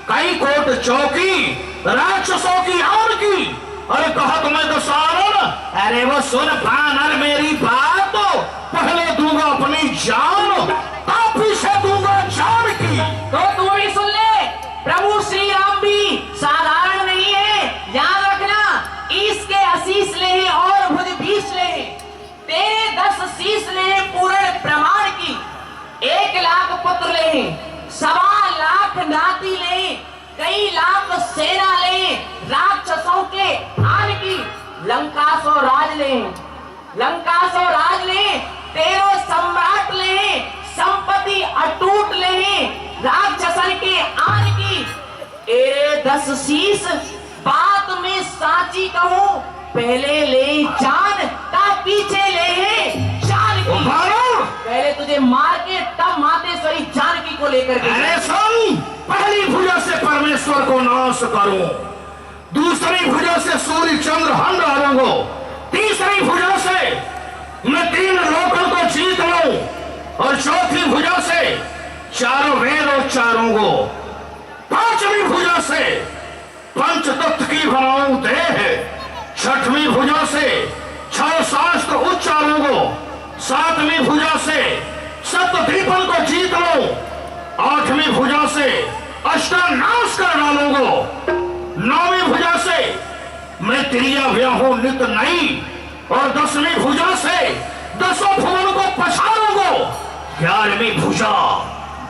कई कोट चौकी, राक्षसों की आन की। अरे कहा तुम्हें तो सारण, अरे वो सुन बानर मेरी बात, पहले दूंगा अपनी जान, तब पीछे दूंगा जान की। तो तू भी सुन ले, प्रभु श्री राम भी साधारण नहीं है। याद रखना, इसके आशीष ले और भुज 20 ले, तेरे 10 शीश ले पूर्ण प्रमाण की, 1 लाख पुत्र ले, 1.25 लाख नाती ले, कई लाख सेना ले, राक्षसों के आन की, लंका सो राज ले, लंका सो राज ले, 13 सम्राट ले, संपत्ति अटूट ले, राक्षसन के आन की, तेरे 10 शीश, बात में साची कहूं, पहले ले जान, तब पीछे ले जान की। पहले तुझे मार के तब मातेश्वरी जानकी को लेकर के। अरे सुन, पहली भुजा से परमेश्वर को नाश करूं, दूसरी भुजा से सूर्य चंद्र हन डालूंगा, तीसरी भुजा से मैं 3 लोकों को जीत लूं, और चौथी भुजा से 4 वेद उच्चारूंगा, 5वीं भुजा से पंचतत्व की बनाऊं देह, 6वीं भुजा से 6 शास्त्र उच्चारूंगा, 7वीं भुजा से सप्तद्वीपन को जीत लूं, 8वीं भुजा से अष्टानाश कर डालूंगा, 9वीं भुजा से मैं त्रिया व्याहू नित नहीं, और 10वीं भुजा से 10 भुवन को पछाड़ूंगा, 11वीं भुजा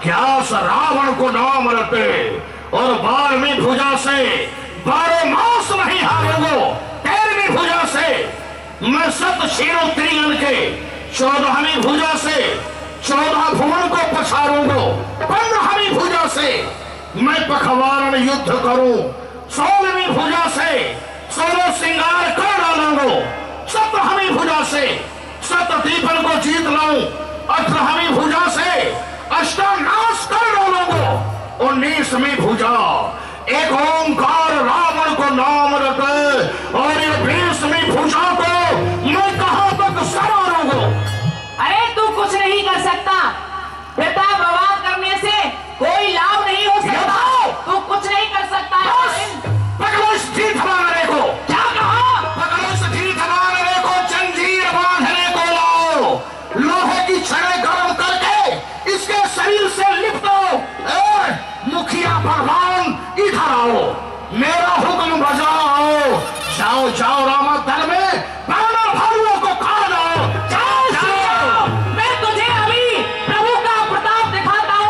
ग्यास रावण को नाम रटे, और 12वीं भुजा से 12 मास नहीं हारूंगा, 13वीं भुजा से मैं 7 क्षीणों त्रियन के, 14वीं भुजा से 14 भुवन को पछाड़ूंगा, 15वीं भुजा से मैं पखवारण युद्ध करूं, 16वीं भुजा से 16 श्रृंगार कर डालूंगा, 17वीं भुजा से सप्तद्वीपन को जीत लाऊं, 18वीं भुजा से अष्टानाश कर डालूंगा, 19वीं भुजा एक ओंकार रावण को नाम रखे, और ये 20वीं भुजा को मैं कहां तक सवारूंगा। अरे तू कुछ नहीं कर सकता, बेटा बर्बाद करने से कोई लाभ नहीं हो सकता, तू कुछ नहीं कर सकता है। पकड़ो इस जीत हमारे को। क्या कहा? पकड़ो इस जीत हमारे को, जंजीर बांधने को लाओ, लोहे की छड़े गर्म करके इसके शरीर से लिपटो। मुखिया प्रधान इधर आओ, मेरा हुक्म बजाओ, जाओ जाओ रामा दल में बानर भालुओं को खा जाओ, जाओ जाओ। मैं तुझे अभी प्रभु का प्रताप दिखाता हूँ।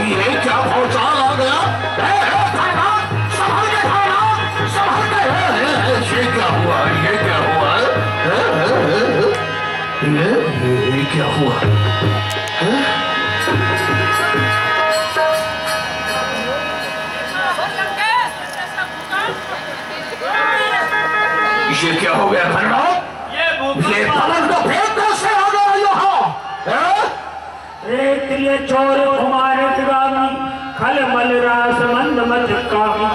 ये क्या भौचाल आ गया? संभल के खाना, संभल के। ये क्या हुआ? ये क्या हुआ? ये क्या हुआ? ये क्या हो गया खंडराव? ये पवन को फेंक कैसे आ गया यहाँ? रे चोर हमारे दिवानी, खल मल रास मंद मत कामी।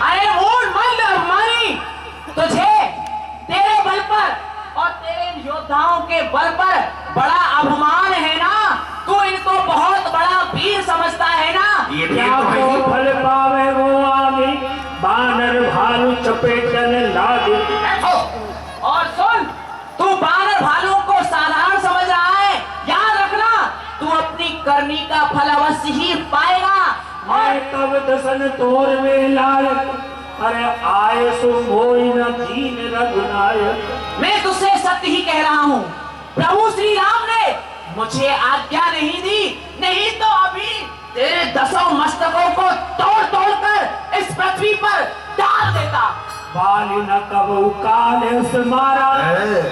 अरे मूड मंद अभिमानी, तुझे तेरे बल पर और तेरे योद्धाओं के बल पर बड़ा अभिमान है ना? तू इनको बहुत बड़ा वीर समझता है ना? ये क्या तो है। को फल पावे वो आगे, बानर भालू चपेटन लागे। और सुन, तू बानर भालुओं को साधारण समझ रहा है, याद रखना तू अपनी करनी का फल अवश्य ही पाएगा। मैं तब दसन तोर में लायक, अरे आय सो मोई न दीन रघुनायक। मैं तुझसे सत्य ही कह रहा हूँ, प्रभु श्री राम ने मुझे आज्ञा नहीं दी, नहीं तो अभी तेरे 10 मस्तकों को तोड़ तोड़ कर इस पृथ्वी पर डाल देता। बाली न कबू काले से मारा,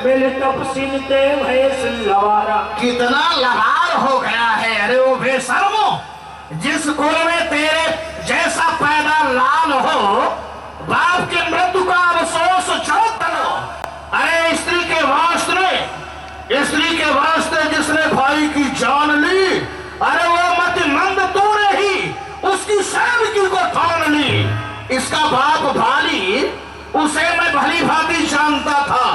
मिल तप सिनते भैस लवारा। कितना लहार हो गया है। अरे वो बेशर्मो, जिस कुल में तेरे जैसा पैदा लाल हो, बाप के मृत्यु का अफसोस छोड़ दो। अरे स्त्री के वास्ते जिसने भाई की जान ली। अरे वो मतिमंद तूने ही उसकी सेवकी को ठान ली। इसका बाप भाली उसे मैं भली भांति जानता था,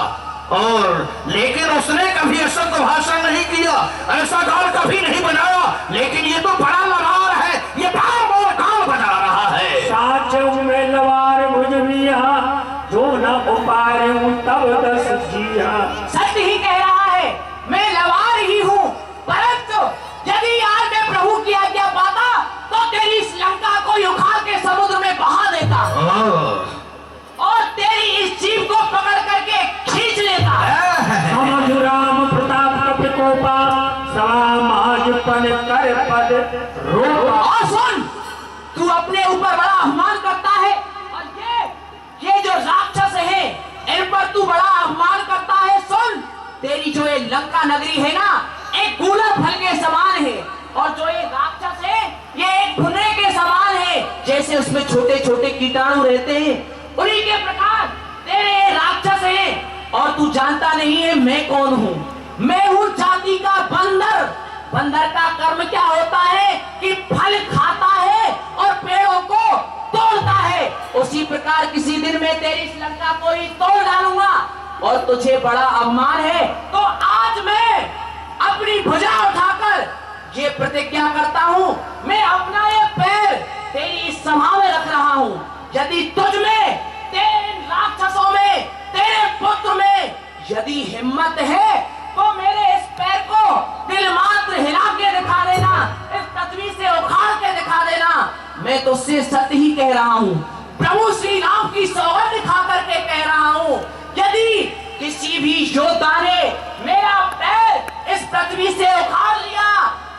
और लेकिन उसने कभी असत्य भाषण नहीं किया, ऐसा गाल कभी नहीं बनाया। लेकिन ये तो बड़ा लवार है, ये भाव और गाल बजा रहा है। साचो में लवार मुझमिया जो न उपारे तब दस जिया। सत्य ही कह रहा है, मैं लवार ही हूँ, परंतु यदि आज मैं प्रभु की आज्ञा पाता तो तेरी इस लंका को उखाड़ के समुद्र में बहा देता और तेरी इस जीव को पकड़ करके खींच लेता। समझ राम प्रताप कपि कोपा समाज पन कर पद रोपा। और सुन, तू अपने ऊपर बड़ा अभिमान करता है, और ये जो राक्षस है इन पर तू बड़ा अभिमान करता है। सुन, तेरी जो ये लंका नगरी है ना, एक गूलर फल के समान है, और जो ये राक्षस है ये एक भुनरे के समान है। जैसे उसमें छोटे छोटे कीटाणु रहते हैं, उन्हीं के प्रकार तेरे ये राक्षस है। और तू जानता नहीं है मैं कौन हूँ? मैं हूँ जाति का बंदर। बंदर का कर्म क्या होता है कि फल खाता है और पेड़ों को तोड़ता है। उसी प्रकार किसी दिन मैं तेरी इस लंका को ही तोड़ डालूंगा। और तुझे बड़ा अभिमान है तो आज मैं अपनी भुजा उठाकर ये प्रतिज्ञा करता हूँ, मैं अपना ये पैर तेरी इस सभा में रख रहा हूँ। यदि तुझ में, तेरे राक्षसों में, तेरे पुत्र में यदि हिम्मत है तो मेरे इस पैर को दिल मात्र हिला के दिखा देना, इस पृथ्वी से उखाड़ के दिखा देना। मैं तुझसे सत्य ही कह रहा हूँ, प्रभु श्री राम की सौगंध खा करके कह रहा हूँ, यदि किसी भी योद्धा ने मेरा पैर इस पृथ्वी से उखाड़ लिया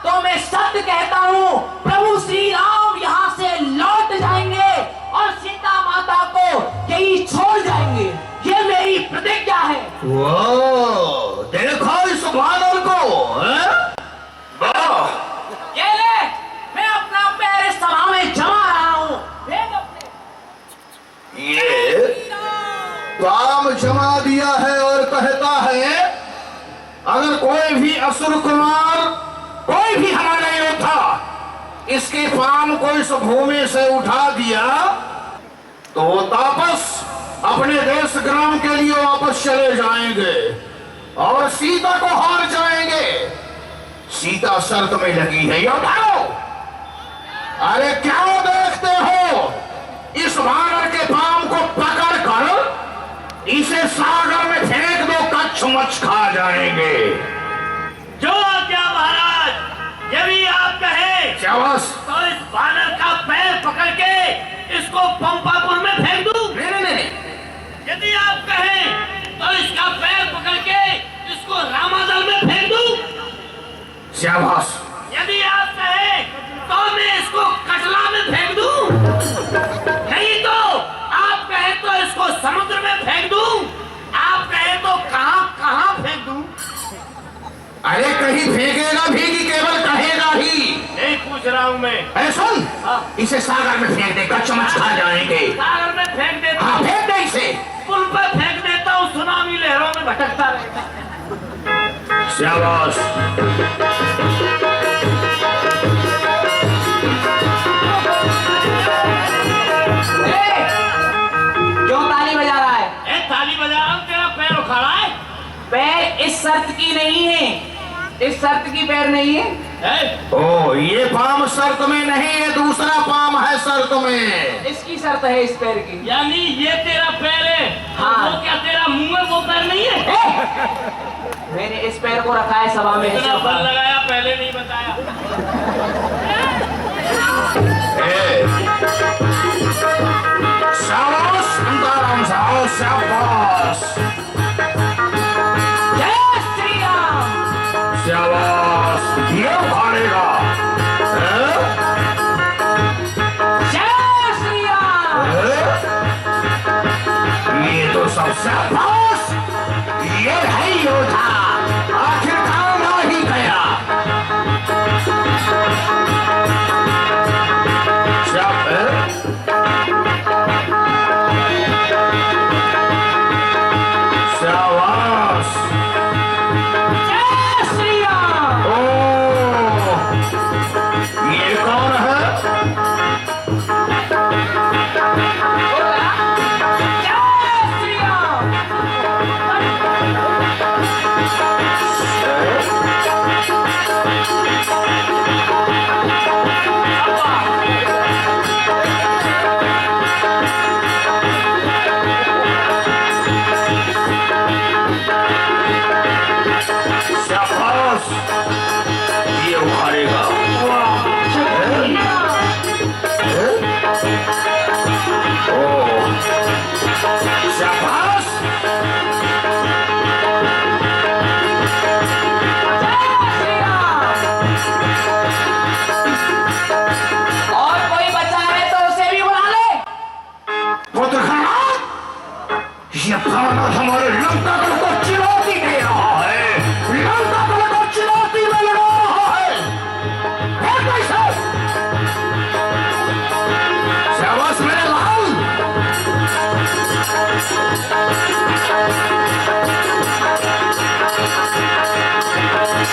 तो मैं सत्य कहता हूँ, प्रभु श्री राम यहाँ से लौट जाएंगे और सीता माता को यही छोड़ जाएंगे। ये मेरी प्रतिज्ञा है। वो देखो इस बानर को, ये ले, मैं अपना पैर इस सभा में जमा रहा हूँ। ये काम जमा दिया है और कहता है अगर कोई भी असुर कुमार, कोई भी हमारा योद्धा इसके पाम को इस भूमि से उठा दिया तो वो तापस अपने देश ग्राम के लिए वापस चले जाएंगे और सीता को हार जाएंगे। सीता शर्त में लगी है, योद्धाओ अरे क्या देखते हो, इस वानर के पाम को पकड़ कर इसे सागर में फेंक दो, कच्छमच खा जाएंगे। जो आज्ञा महाराज, यदि आप कहें शाबाश। तो इस वानर का पैर पकड़ के इसको पंपापुर में फेंक दूं। नहीं, यदि आप कहें तो इसका पैर पकड़ के इसको रामादल में फेंक दूं। शाबाश। यदि आप कहें तो मैं इसको कटला में फेंक दूं। नहीं तो आप कहें तो इसको समुद्र में फेंक दूं। आप कहें तो कहां फेंक दूं। अरे कहीं फेंकेगा भी कि केवल कहेगा ही? नहीं पूछ रहा हूं मैं। अरे सुन, इसे सागर में फेंक दे, कच्छमच खा जाएंगे। सागर में फेंक देता हाँ, हूं। फेंक दे इसे। पुल पर फेंक देता हूं, सुनामी लहरों में भटकता रहेगा। शाबाश। क्यों ताली बजा रहा है? ताली बजा रहा हूं, तेरा पैर उखाड़ा है। पैर इस शर्त की नहीं है, इस शर्त की पैर नहीं है। ओ, ये पाम शर्त में नहीं है, दूसरा पाम है शर्त में। इसकी शर्त है इस पैर की। यानी ये तेरा पैर है। हाँ। वो क्या तेरा मुंह में वो पैर नहीं है? मैंने इस पैर को रखा है सभा में। इतना बल लगाया, पहले नहीं बताया। शाबाश, शाबाश, शाबाश, शाबाश। जय श्री राम। शाबाश, ये उखाड़ेगा। जय श्री राम। ये तो सब शाबाश, ये है योद्धा, आखिर काम आ ही गया। शाबाश। जय श्री राम। ये बानर हमारे लंका दल को चुनौती दे रहा है, लंका दल को चुनौती में लड़ा रहा है। कैसे? शाबाश मेरे लाल।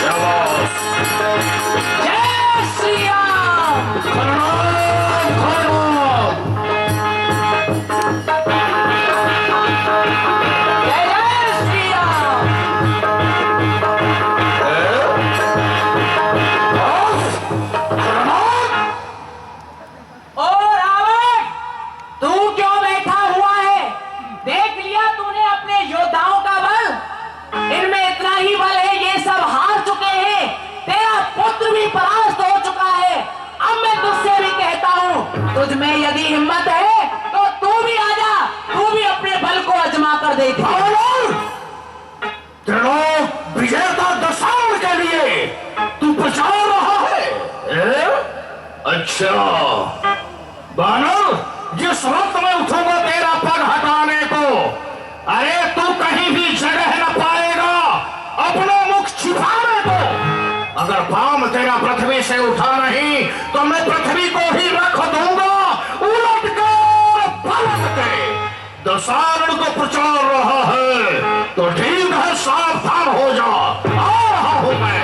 शाबाश। जय श्री राम। खरनाम, खरनाम। जय जय श्री राम। ओ रावण, तू क्यों बैठा हुआ है? देख लिया तूने अपने योद्धाओं का बल? इनमें इतना ही बल है, ये सब हार चुके हैं। तेरा पुत्र भी परास्त हो चुका है। अब मैं तुझसे भी कहता हूँ, तुझ में यदि हिम्मत है तो तू भी आजा, तू भी अपने बल को आजमा कर देख। त्रिलोक विजेता दशाण के लिए तू प्रचार रहा है? अच्छा बानर, जिस वक्त मैं उठूंगा तेरा पग हटाने को, अरे तू कहीं भी जगह न पाएगा अपना मुख छिपाने को। अगर पाम तेरा पृथ्वी से उठा नहीं तो मैं पृथ्वी को ही रख दूंगा उलट कर पलट के। दशारण को प्रचार रहा है तो ठीक है, सावधान हो जा, आ रहा हूं मैं।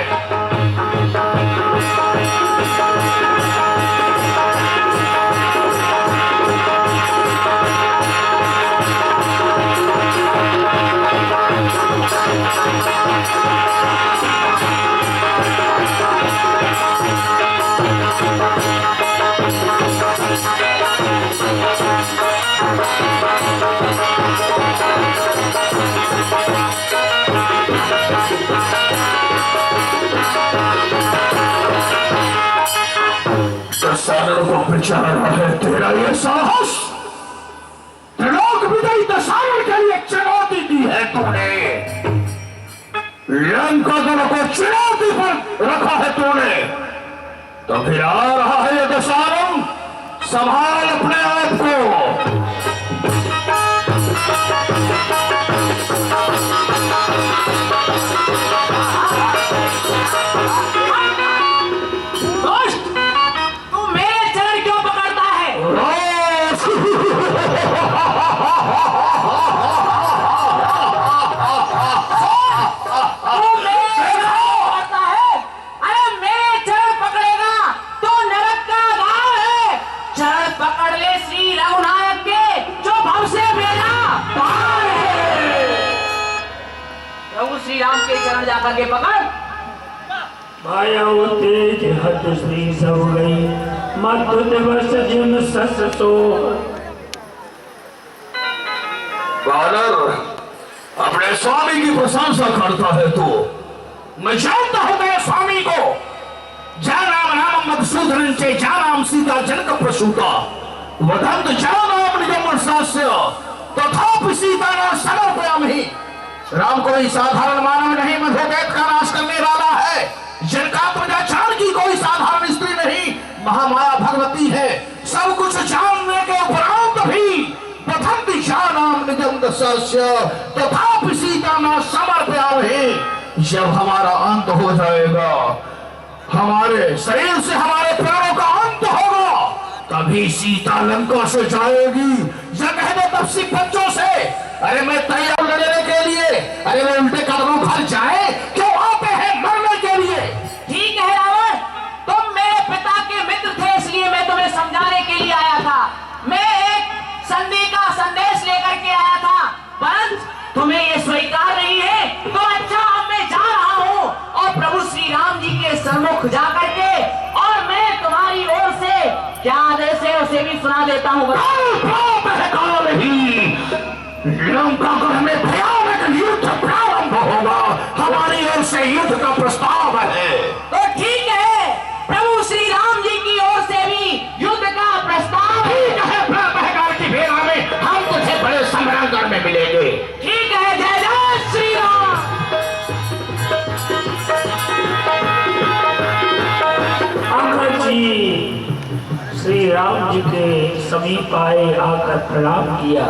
दशानन को प्रचार है तेरा ये साहस? त्रिलोक विजयी दशानन के लिए चुनौती दी है तूने, लंका दल को चुनौती पर रखा है तूने, तो फिर आ रहा है ये दशानन, संभाल अपने आप को। दोस्त, तू मेरे चरण क्यों पकड़ता है? तू मेरे चरण पकड़ता है? अरे मेरे चरण पकड़ेगा तो नरक का गांव है। चरण पकड़ ले श्री रघुनायक के, जो भव से मेरा पार है। प्रभु श्री राम के चरण जाकर के पकड़। माया तेज हत श्री सब गई, मत दिवस जिन सस सो। बानर, अपने स्वामी की प्रशंसा करता है तू। मैं जानता हूं तेरे स्वामी को। जानाम नाम मधुसूदन चे जानाम सीता जनक प्रसूता, वदंत जानाम निगम शास्य तथापि सीता न समर्पयामि। राम कोई साधारण मानव नहीं, मधुदैत का नाश करने वाला है। जनकात्मजा जानकी कोई साधारण स्त्री नहीं, महामाया भगवती है। सब कुछ जानने के उपरांत भी प्रथम जानाम निगम दशास्य तथापि सीता न समर्पयामि। जब हमारा अंत हो जाएगा, हमारे शरीर से हमारे प्राणों का अंत होगा, तभी सीता लंका से जाएगी। या कह दो तब सिख बच्चों से, अरे मैं तैयार लड़ने के लिए, अरे वो उल्टे कदमों घर जाए, क्यों आते हैं मरने के लिए। ठीक है रावण, तुम मेरे पिता के मित्र थे, इसलिए मैं तुम्हें समझाने के लिए आया था। मैं एक संधि का संदेश लेकर के आया था, परंतु तुम्हें ये स्वीकार नहीं है। तो अच्छा, अब मैं जा रहा हूँ और प्रभु श्री राम जी के सम्मुख जा करके और मैं तुम्हारी ओर से क्या आदेश है उसे भी सुना देता हूँ। लंकागढ़ में भयानक युद्ध प्रारंभ होगा, हमारी ओर से युद्ध का प्रस्ताव है। तो ठीक है, प्रभु श्री राम जी की ओर से भी युद्ध का प्रस्ताव है। ठीक है, प्रातःकाल की बेला में हम तुझे बड़े संग्रामगढ़ में मिलेंगे। ठीक है, जय जय श्री राम। अंगद जी श्री राम जी के समीप आए, आकर प्रणाम किया,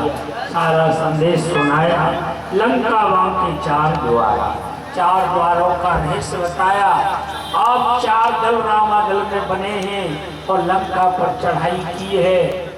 सारा संदेश सुनाया, लंका के 4 द्वार, 4 द्वारों का रहस्य बताया। अब 4 दल रामा दल में बने हैं और लंका पर चढ़ाई की है।